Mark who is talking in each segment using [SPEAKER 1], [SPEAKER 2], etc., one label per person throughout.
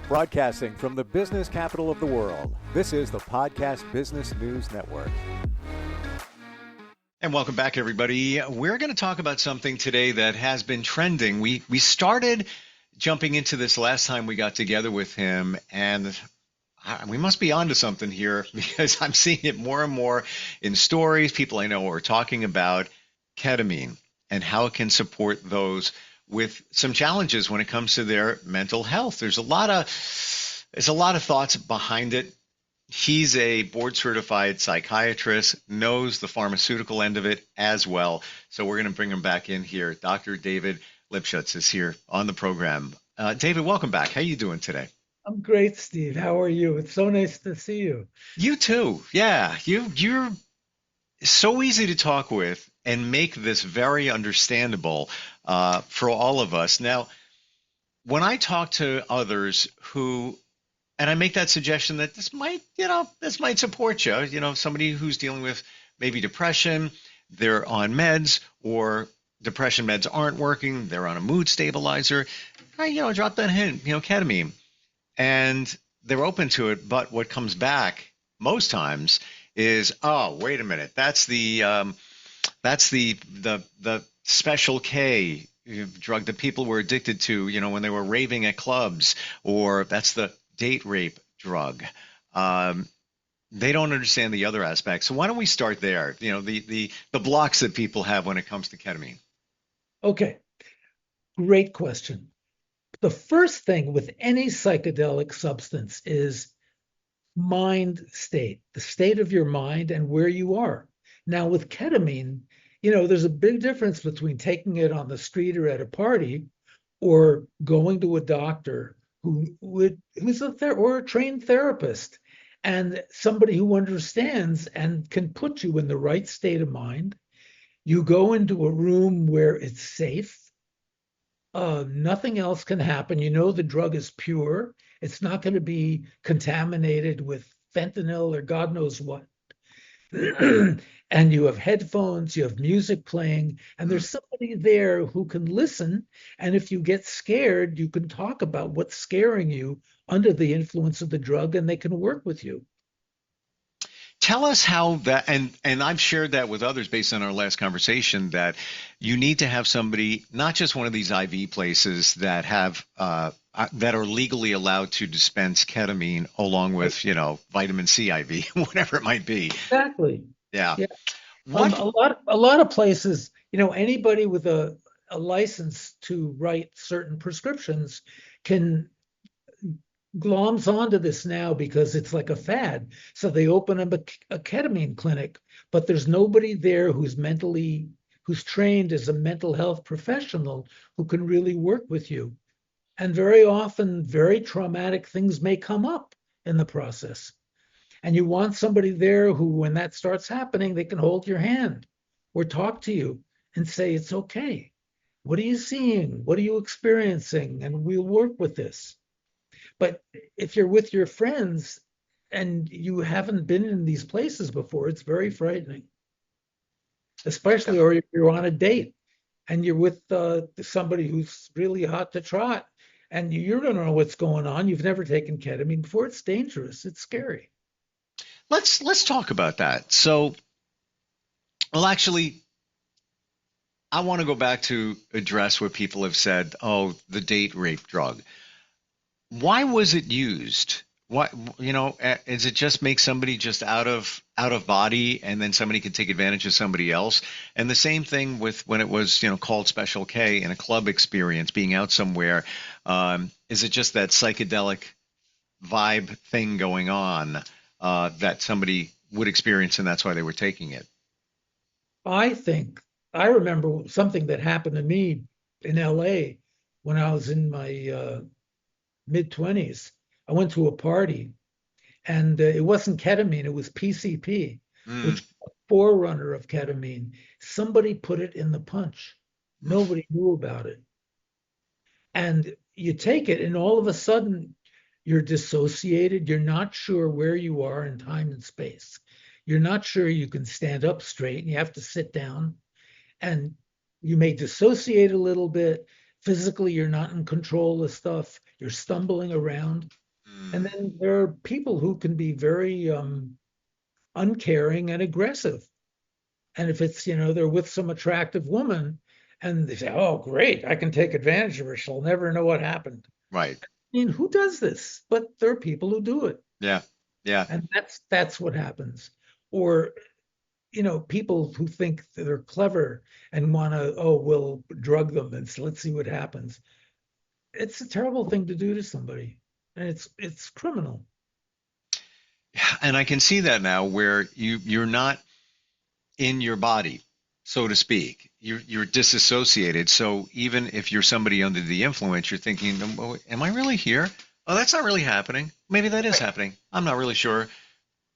[SPEAKER 1] Broadcasting from the business capital of the world, this is the Podcast Business News Network.
[SPEAKER 2] And welcome back, everybody. We're going to talk about something today that has been trending. We started jumping into this last time we got together with him, and we must be onto something here because I'm seeing it more and more in stories. People I know are talking about ketamine and how it can support those with some challenges when it comes to their mental health. There's a lot of thoughts behind it. He's a board certified psychiatrist, knows the pharmaceutical end of it as well. So we're going to bring him back in here. Dr. David Lifschutz is here on the program. David, welcome back. How are you doing today?
[SPEAKER 3] I'm great, Steve. How are you? It's so nice to see you.
[SPEAKER 2] You too. Yeah, you're so easy to talk with and make this very understandable for all of us. Now, when I talk to others who, and I make that suggestion that this might support you, somebody who's dealing with maybe depression, they're on meds, or depression meds aren't working, they're on a mood stabilizer, drop that hint, ketamine. And they're open to it, but what comes back most times is, oh, wait a minute, that's the special K drug that people were addicted to, when they were raving at clubs, or that's the date rape drug. They don't understand the other aspects. So why don't we start there? The blocks that people have when it comes to ketamine.
[SPEAKER 3] Okay, great question. The first thing with any psychedelic substance is mind state, the state of your mind and where you are. Now with ketamine, there's a big difference between taking it on the street or at a party or going to a doctor who's a trained therapist and somebody who understands and can put you in the right state of mind. You go into a room where it's safe. Nothing else can happen. The drug is pure. It's not going to be contaminated with fentanyl or God knows what. And you have headphones, you have music playing, and there's somebody there who can listen. And if you get scared, you can talk about what's scaring you under the influence of the drug, and they can work with you.
[SPEAKER 2] Tell us how that, and I've shared that with others based on our last conversation, that you need to have somebody, not just one of these IV places that have that are legally allowed to dispense ketamine along with, vitamin C IV, whatever it might be.
[SPEAKER 3] Exactly.
[SPEAKER 2] Yeah.
[SPEAKER 3] Yeah. A lot of places, anybody with a license to write certain prescriptions can gloms onto this now because it's like a fad. So they open up a ketamine clinic, but there's nobody there who's trained as a mental health professional who can really work with you. And very often, very traumatic things may come up in the process. And you want somebody there who, when that starts happening, they can hold your hand or talk to you and say, it's okay. What are you seeing? What are you experiencing? And we'll work with this. But if you're with your friends and you haven't been in these places before, it's very frightening. Especially, or if you're on a date and you're with somebody who's really hot to trot and you don't know what's going on. You've never taken ketamine before. It's dangerous. It's scary.
[SPEAKER 2] Let's talk about that. So, well, actually, I want to go back to address what people have said. Oh, the date rape drug. Why was it used? What, is it just make somebody just out of body, and then somebody could take advantage of somebody else? And the same thing with when it was, called Special K in a club experience, being out somewhere. Is it just that psychedelic vibe thing going on that somebody would experience, and that's why they were taking it?
[SPEAKER 3] I remember something that happened to me in LA when I was in my mid-20s. I went to a party and it wasn't ketamine, it was PCP, which is a forerunner of ketamine. Somebody put it in the punch. Nobody knew about it. And you take it and all of a sudden you're dissociated. You're not sure where you are in time and space. You're not sure you can stand up straight and you have to sit down. And you may dissociate a little bit. physically you're not in control of stuff, you're stumbling around. And
[SPEAKER 2] Mm,
[SPEAKER 3] then there are people who can be very uncaring and aggressive. And if it's, they're with some attractive woman and they say, oh, great, I can take advantage of her. She'll never know what happened.
[SPEAKER 2] right.
[SPEAKER 3] I mean, who does this? But there are people who do it.
[SPEAKER 2] Yeah. Yeah.
[SPEAKER 3] And that's what happens. Or, people who think they're clever and want to, oh, we'll drug them and let's see what happens. It's a terrible thing to do to somebody. And it's criminal.
[SPEAKER 2] And I can see that now where you're not in your body, so to speak. You're disassociated. So even if you're somebody under the influence, you're thinking, "Oh, am I really here? Oh, that's not really happening. Maybe that is happening. I'm not really sure."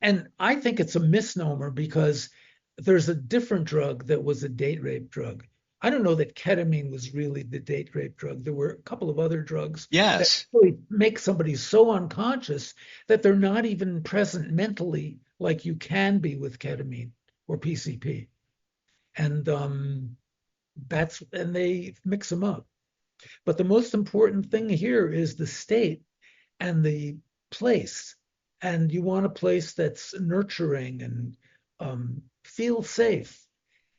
[SPEAKER 3] And I think it's a misnomer because there's a different drug that was a date rape drug. I don't know that ketamine was really the date rape drug. There were a couple of other drugs that
[SPEAKER 2] Yes.
[SPEAKER 3] really make somebody so unconscious that they're not even present mentally like you can be with ketamine or PCP. And and they mix them up. But the most important thing here is the state and the place. And you want a place that's nurturing and feel safe.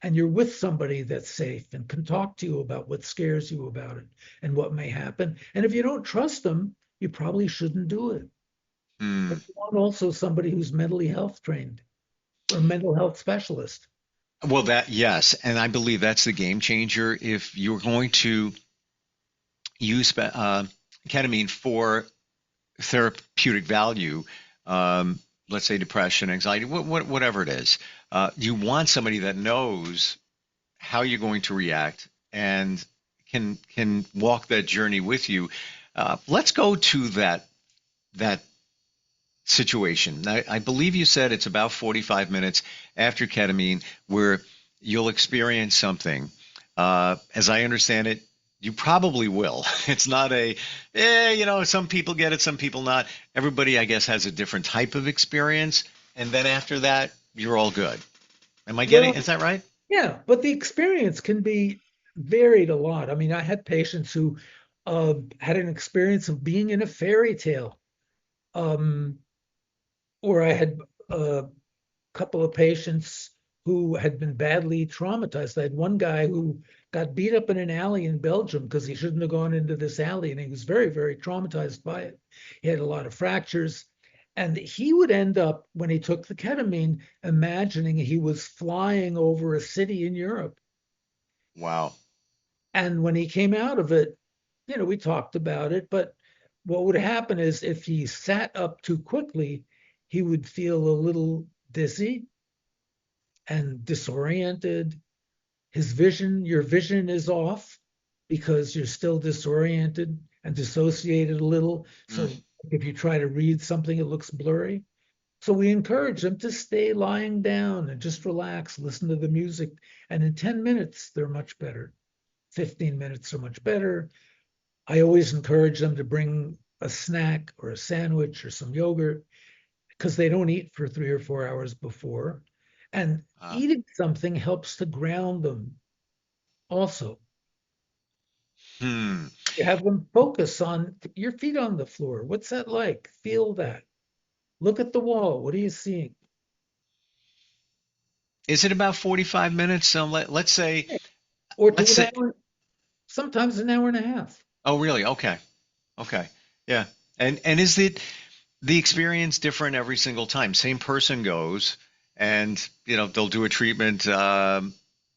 [SPEAKER 3] And you're with somebody that's safe and can talk to you about what scares you about it and what may happen. And if you don't trust them, you probably shouldn't do it.
[SPEAKER 2] Hmm.
[SPEAKER 3] But you want also somebody who's mentally health trained or a mental health specialist.
[SPEAKER 2] Well, yes, and I believe that's the game changer. If you're going to use ketamine for therapeutic value, let's say depression, anxiety, whatever it is, you want somebody that knows how you're going to react and can walk that journey with you. Let's go to that situation. I believe you said it's about 45 minutes after ketamine where you'll experience something. As I understand it, you probably will. It's not some people get it, some people not. Everybody, I guess, has a different type of experience. And then after that, you're all good. Is
[SPEAKER 3] Well,
[SPEAKER 2] that right?
[SPEAKER 3] yeah, but the experience can be varied a lot. I mean, I had patients who had an experience of being in a fairy tale. Um, or I had a couple of patients who had been badly traumatized. I had one guy who got beat up in an alley in Belgium because he shouldn't have gone into this alley, and he was very, very traumatized by it. He had a lot of fractures. And he would end up, when he took the ketamine, imagining he was flying over a city in Europe.
[SPEAKER 2] Wow.
[SPEAKER 3] And when he came out of it, we talked about it, but what would happen is if he sat up too quickly, he would feel a little dizzy and disoriented. Your vision is off because you're still disoriented and dissociated a little.
[SPEAKER 2] Mm.
[SPEAKER 3] So if you try to read something, it looks blurry. So we encourage them to stay lying down and just relax, listen to the music. And in 10 minutes, they're much better. 15 minutes are much better. I always encourage them to bring a snack or a sandwich or some yogurt because they don't eat for 3 or 4 hours before. And
[SPEAKER 2] Uh,
[SPEAKER 3] eating something helps to ground them also.
[SPEAKER 2] hmm.
[SPEAKER 3] You have them focus on your feet on the floor. What's that like? Feel that. Look at the wall. What are you seeing?
[SPEAKER 2] Is it about 45 minutes? So let's say,
[SPEAKER 3] Or to
[SPEAKER 2] let's
[SPEAKER 3] an
[SPEAKER 2] say,
[SPEAKER 3] hour, sometimes an hour and a half.
[SPEAKER 2] oh, really? Okay. Okay. Yeah. And is the experience different every single time? Same person goes and, they'll do a treatment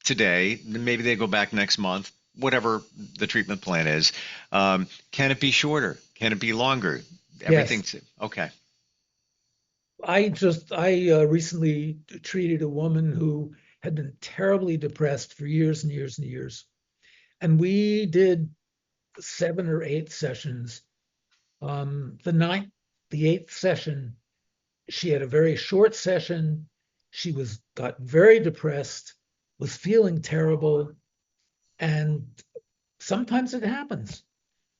[SPEAKER 2] today. Maybe they go back next month, whatever the treatment plan is. Can it be shorter? Can it be longer?
[SPEAKER 3] Yes.
[SPEAKER 2] Everything's okay.
[SPEAKER 3] I recently treated a woman who had been terribly depressed for years and years and years. And we did 7 or 8 sessions. The eighth session, she had a very short session. She got very depressed, was feeling terrible, and sometimes it happens.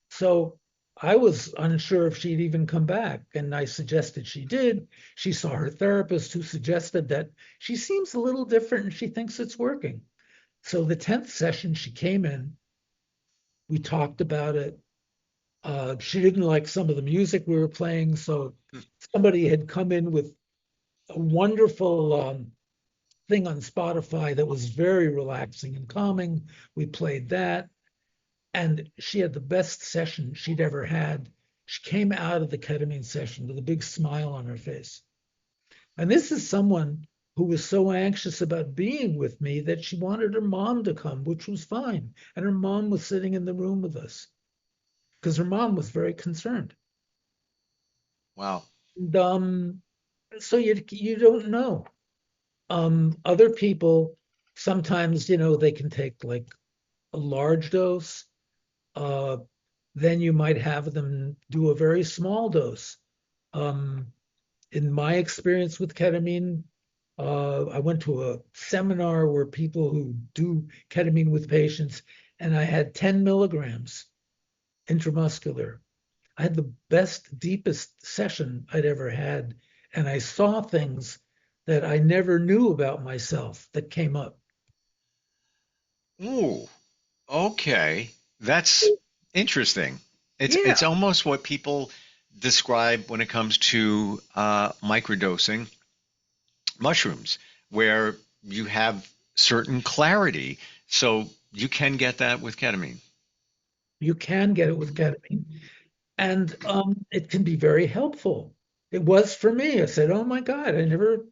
[SPEAKER 3] So I was unsure if she'd even come back, and I suggested she did. She saw her therapist, who suggested that she seems a little different and she thinks it's working. So the 10th session, she came in. We talked about it. She didn't like some of the music we were playing, so somebody had come in with a wonderful thing on Spotify that was very relaxing and calming. We played that, and she had the best session she'd ever had. She came out of the ketamine session with a big smile on her face. And this is someone who was so anxious about being with me that she wanted her mom to come, which was fine. And her mom was sitting in the room with us because her mom was very concerned.
[SPEAKER 2] Wow.
[SPEAKER 3] And, so you don't know. Other people sometimes, they can take like a large dose. Uh, then you might have them do a very small dose. Um, in my experience with ketamine, I went to a seminar where people who do ketamine with patients, and I had 10 milligrams intramuscular. I had the best, deepest session I'd ever had, and I saw things that I never knew about myself that came up.
[SPEAKER 2] Ooh, okay. That's interesting. It's
[SPEAKER 3] Yeah,
[SPEAKER 2] almost what people describe when it comes to microdosing mushrooms, where you have certain clarity. So you can get that with ketamine.
[SPEAKER 3] you can get it with ketamine, and it can be very helpful. It was for me. I said, "Oh my God, I never,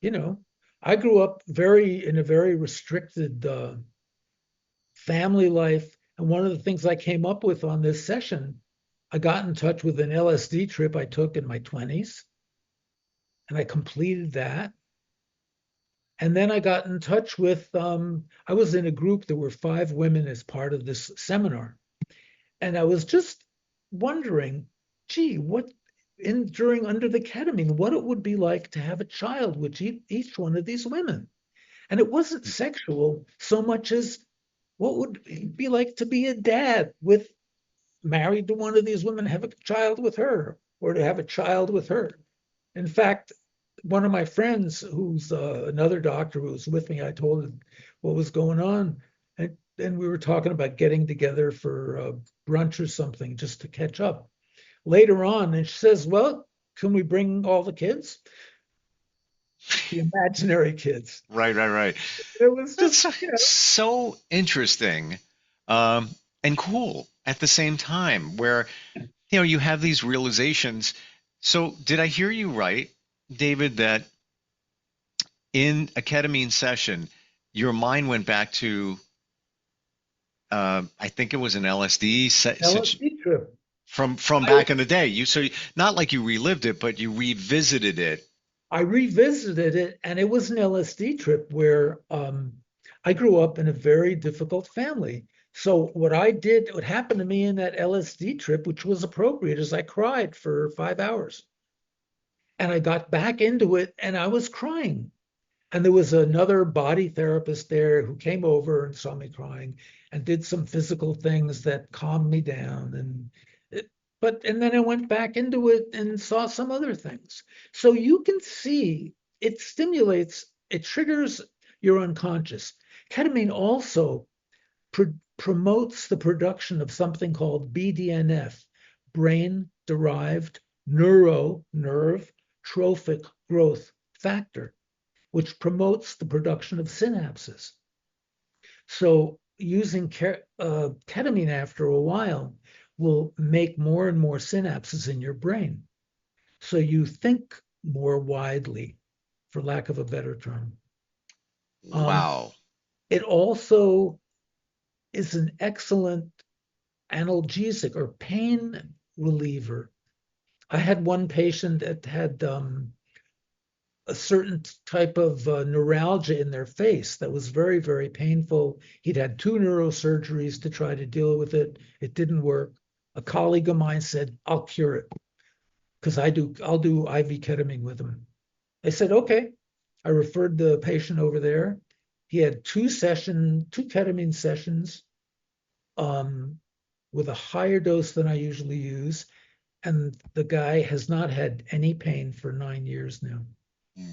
[SPEAKER 3] you know, I grew up very in a very restricted family life. And one of the things I came up with on this session, I got in touch with an LSD trip I took in my 20s, and I completed that. And then I got in touch with, I was in a group, there were 5 women as part of this seminar. And I was just wondering, gee, what during under the ketamine, what it would be like to have a child with each one of these women. And it wasn't sexual so much as what would it be like to be a dad with married to one of these women, have a child with her, or to have a child with her. In fact, one of my friends, who's another doctor who was with me, I told him what was going on, and we were talking about getting together for brunch or something just to catch up. Later on, and she says, "Well, can we bring all the kids, the imaginary kids?"
[SPEAKER 2] Right, right, right.
[SPEAKER 3] It was
[SPEAKER 2] That's
[SPEAKER 3] just,
[SPEAKER 2] so, so interesting, and cool at the same time, where you have these realizations. So, did I hear you right, David, that in a ketamine session, your mind went back to, I think it was an LSD
[SPEAKER 3] LSD trip.
[SPEAKER 2] from
[SPEAKER 3] I
[SPEAKER 2] back in the day. Not like you relived it, but you revisited it.
[SPEAKER 3] I revisited it, and it was an LSD trip where I grew up in a very difficult family. So what happened to me in that LSD trip, which was appropriate, is I cried for 5 hours, and I got back into it, and I was crying. And there was another body therapist there who came over and saw me crying and did some physical things that calmed me down. And then I went back into it and saw some other things. So you can see it triggers your unconscious. Ketamine also promotes the production of something called BDNF, brain derived nerve trophic growth factor, which promotes the production of synapses. So using ketamine after a while will make more and more synapses in your brain. So you think more widely, for lack of a better term. Um,
[SPEAKER 2] Wow.
[SPEAKER 3] it also is an excellent analgesic or pain reliever. I had one patient that had a certain type of neuralgia in their face that was very, very painful. He'd had 2 neurosurgeries to try to deal with it. It didn't work. A colleague of mine said, "I'll cure it because I'll do IV ketamine with him." I said, "Okay." I referred the patient over there. He had 2 ketamine sessions um, with a higher dose than I usually use. And the guy has not had any pain for 9 years now,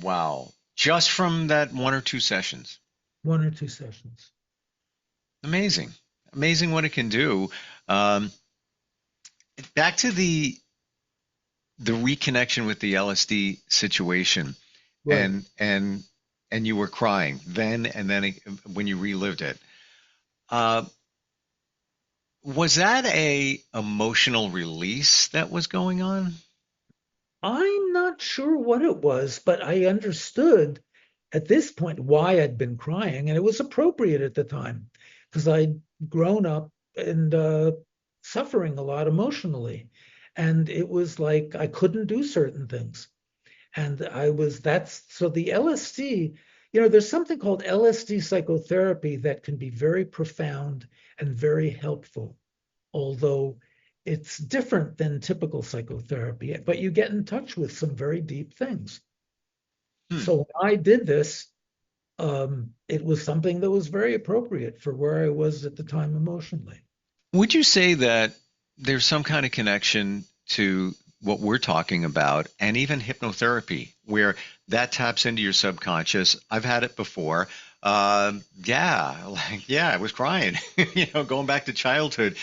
[SPEAKER 2] Wow. Just from that 1 or 2 sessions.
[SPEAKER 3] 1 or 2 sessions.
[SPEAKER 2] Amazing. amazing what it can do. Um, Back to the reconnection with the LSD situation,
[SPEAKER 3] Right.
[SPEAKER 2] and you were crying then, and then when you relived it. Uh, was that a emotional release that was going on?
[SPEAKER 3] I'm not sure what it was, but I understood at this point why I'd been crying, and it was appropriate at the time because I'd grown up and suffering a lot emotionally. And it was like I couldn't do certain things. And that's so the LSD, there's something called LSD psychotherapy that can be very profound and very helpful, although it's different than typical psychotherapy, but you get in touch with some very deep things.
[SPEAKER 2] Hmm.
[SPEAKER 3] So when I did this, it was something that was very appropriate for where I was at the time emotionally.
[SPEAKER 2] Would you say that there's some kind of connection to what we're talking about and even hypnotherapy, where that taps into your subconscious? I've had it before. Yeah, yeah, I was crying, going back to childhood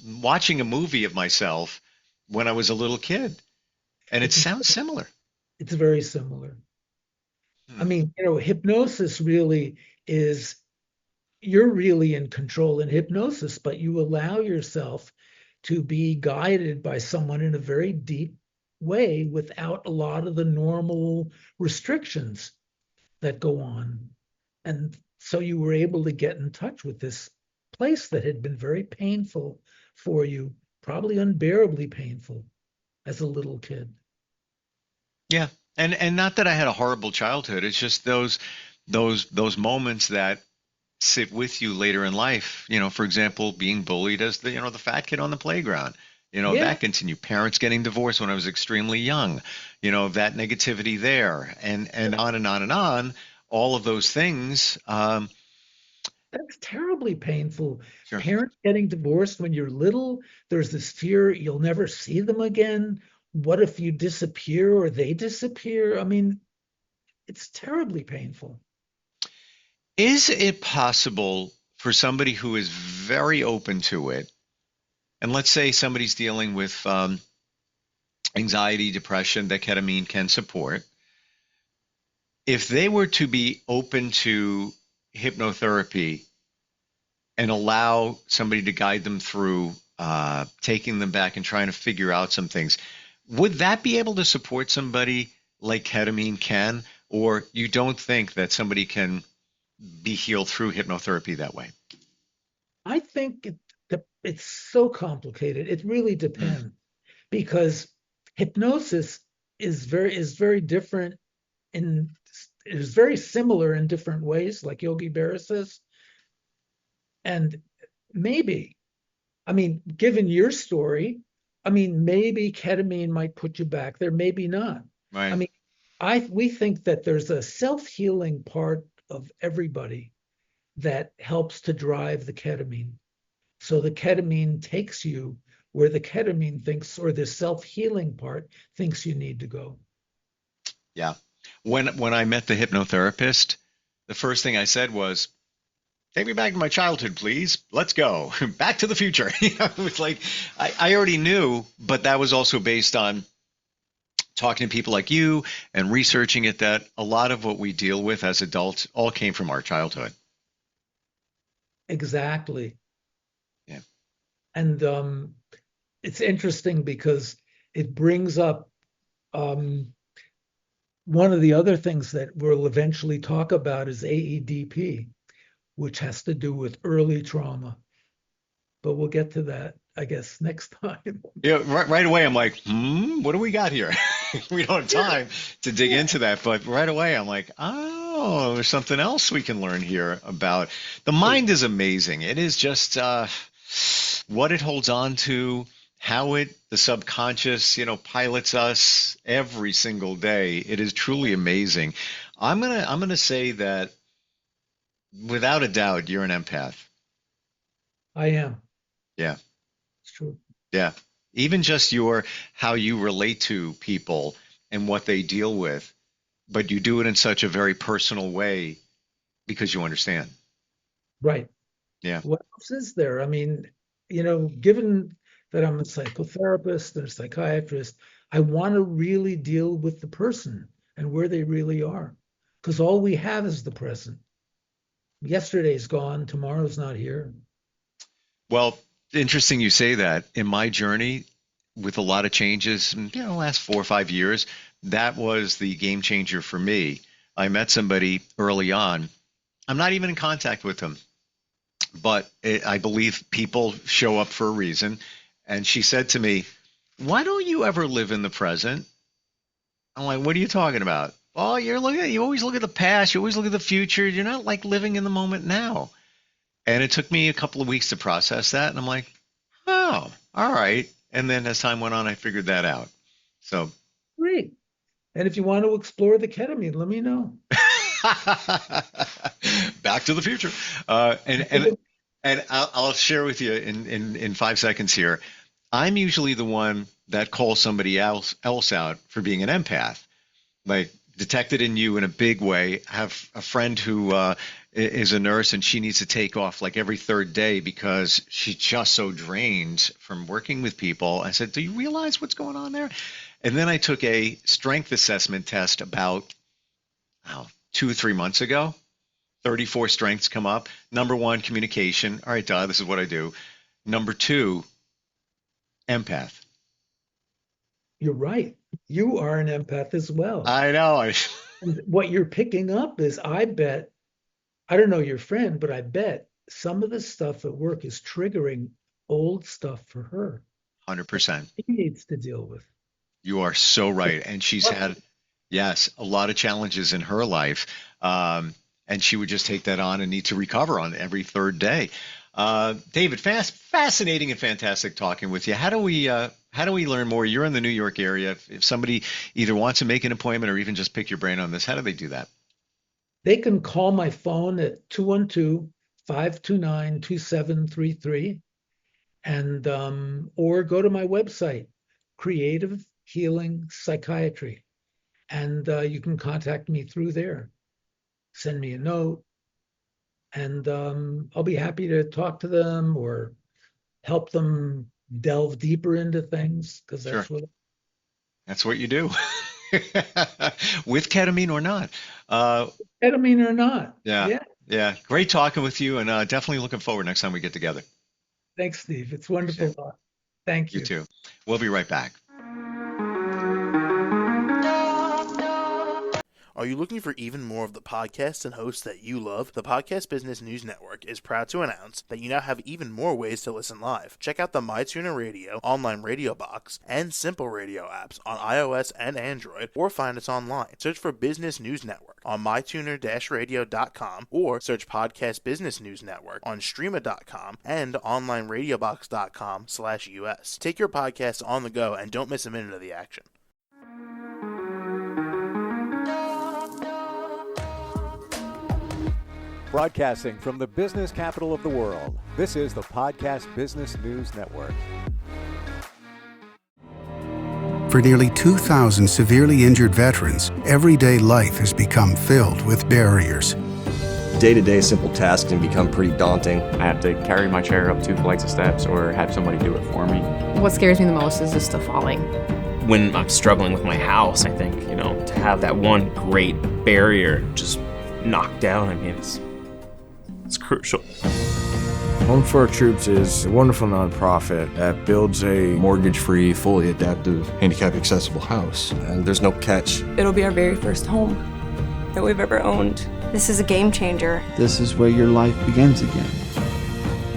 [SPEAKER 2] watching a movie of myself when I was a little kid, and it
[SPEAKER 3] It's
[SPEAKER 2] sounds similar.
[SPEAKER 3] it's very similar. I
[SPEAKER 2] Hmm.
[SPEAKER 3] mean, hypnosis really is you're really in control in hypnosis, but you allow yourself to be guided by someone in a very deep way without a lot of the normal restrictions that go on. And so you were able to get in touch with this place that had been very painful for you, probably unbearably painful as a little kid.
[SPEAKER 2] Yeah, and not that I had a horrible childhood. It's just those moments that sit with you later in life. For example, being bullied as the fat kid on the playground.
[SPEAKER 3] Yeah,
[SPEAKER 2] That continued. Parents getting divorced when I was extremely young. That negativity there, and on and on and on. All of those things.
[SPEAKER 3] that's terribly painful.
[SPEAKER 2] Sure.
[SPEAKER 3] Parents getting divorced when you're little, there's this fear you'll never see them again. What if you disappear or they disappear? I mean, it's terribly painful.
[SPEAKER 2] Is it possible for somebody who is very open to it, and let's say somebody's dealing with anxiety, depression that ketamine can support, if they were to be open to hypnotherapy and allow somebody to guide them through taking them back and trying to figure out some things, would that be able to support somebody like ketamine can? Or you don't think that somebody can be healed through hypnotherapy that way?
[SPEAKER 3] I think it's so complicated. It really
[SPEAKER 2] Mm,
[SPEAKER 3] depends because hypnosis is very different in is very similar in different ways, like Yogi Berra says. And maybe, I mean, given your story, I mean, maybe ketamine might put you back there, maybe not. I
[SPEAKER 2] right.
[SPEAKER 3] mean, we think that there's a self-healing part of everybody that helps to drive the ketamine. So the ketamine takes you where the ketamine thinks, or the self-healing part thinks you need to go.
[SPEAKER 2] Yeah. When I met the hypnotherapist, the first thing I said was, take me back to my childhood, please. Let's go. Back to the future. It was like I already knew, but that was also based on talking to people like you and researching it, that a lot of what we deal with as adults all came from our childhood.
[SPEAKER 3] Exactly.
[SPEAKER 2] Yeah.
[SPEAKER 3] And it's interesting because it brings up um, one of the other things that we'll eventually talk about is AEDP, which has to do with early trauma. But we'll get to that, I guess, next time.
[SPEAKER 2] Yeah, right away I'm like, what do we got here? We don't have
[SPEAKER 3] Yeah,
[SPEAKER 2] time to dig
[SPEAKER 3] yeah.
[SPEAKER 2] into that, but right away I'm like, oh, there's something else we can learn here about. The mind is amazing. It is just what it holds on to, how the subconscious, pilots us every single day. It is truly amazing. I'm gonna say that without a doubt, you're an empath.
[SPEAKER 3] I am.
[SPEAKER 2] Yeah.
[SPEAKER 3] It's true.
[SPEAKER 2] Yeah. Even just how you relate to people and what they deal with, but you do it in such a very personal way because you understand.
[SPEAKER 3] Right.
[SPEAKER 2] Yeah.
[SPEAKER 3] What else is there? I mean, given that I'm a psychotherapist and a psychiatrist, I want to really deal with the person and where they really are, because all we have is the present. Yesterday's gone, tomorrow's not here.
[SPEAKER 2] Well, interesting you say that. In my journey, with a lot of changes, the last 4 or 5 years, that was the game changer for me. I met somebody early on. I'm not even in contact with them, but I believe people show up for a reason. And she said to me, "Why don't you ever live in the present?" I'm like, "What are you talking about?" "Oh, you always look at the past. You always look at the future. You're not like living in the moment now." And it took me a couple of weeks to process that. And I'm like, "Oh, all right." And then as time went on, I figured that out. So
[SPEAKER 3] Great. And if you want to explore the ketamine, let me know.
[SPEAKER 2] Back to the future. And I'll share with you in 5 seconds here. I'm usually the one that calls somebody else out for being an empath. Like, detected in you in a big way. I have a friend who is a nurse, and she needs to take off like every third day because she's just so drained from working with people. I said, "Do you realize what's going on there?" And then I took a strength assessment test about 2 or 3 months ago. 34 strengths come up. Number 1, communication. All right, duh, this is what I do. Number 2, empath.
[SPEAKER 3] You're right. You are an empath as well.
[SPEAKER 2] I know.
[SPEAKER 3] And what you're picking up is, I bet, I don't know your friend, but I bet some of the stuff at work is triggering old stuff for her.
[SPEAKER 2] 100%.
[SPEAKER 3] She needs to deal with.
[SPEAKER 2] You are so right. And she's had, yes, a lot of challenges in her life. And she would just take that on and need to recover on every third day. David, fascinating and fantastic talking with you. How do we learn more? You're in the New York area. If somebody either wants to make an appointment or even just pick your brain on this, how do they do that?
[SPEAKER 3] They can call my phone at 212-529-2733 and or go to my website, Creative Healing Psychiatry, and you can contact me through there. Send me a note, and I'll be happy to talk to them or help them delve deeper into things, because that's
[SPEAKER 2] Sure.
[SPEAKER 3] what
[SPEAKER 2] That's what you do. With ketamine or not.
[SPEAKER 3] ketamine or not.
[SPEAKER 2] Yeah. Great talking with you, and definitely looking forward next time we get together.
[SPEAKER 3] Thanks, Steve. It's wonderful. Thank you.
[SPEAKER 2] You too. We'll be right back.
[SPEAKER 4] Are you looking for even more of the podcasts and hosts that you love? The Podcast Business News Network is proud to announce that you now have even more ways to listen live. Check out the MyTuner Radio, online radio box, and Simple Radio apps on iOS and Android, or find us online. Search for Business News Network on mytuner-radio.com, or search Podcast Business News Network on streama.com and onlineradiobox.com/US. Take your podcast on the go and don't miss a minute of the action.
[SPEAKER 1] Broadcasting from the business capital of the world, this is the Podcast Business News Network.
[SPEAKER 5] For nearly 2,000 severely injured veterans, everyday life has become filled with barriers.
[SPEAKER 6] Day-to-day simple tasks can become pretty daunting.
[SPEAKER 7] I have to carry my chair up 2 flights of steps or have somebody do it for me.
[SPEAKER 8] What scares me the most is just the falling.
[SPEAKER 9] When I'm struggling with my house, I think, to have that one great barrier just knocked down, it's crucial.
[SPEAKER 10] Home for Our Troops is a wonderful nonprofit that builds a
[SPEAKER 6] mortgage-free, fully adaptive, handicap-accessible house. And there's no catch.
[SPEAKER 11] It'll be our very first home that we've ever owned.
[SPEAKER 12] This is a game changer.
[SPEAKER 13] This is where your life begins again.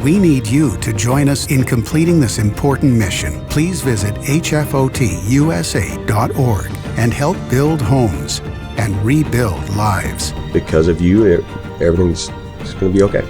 [SPEAKER 5] We need you to join us in completing this important mission. Please visit hfotusa.org and help build homes and rebuild lives.
[SPEAKER 6] Because of you, everything's going to be okay.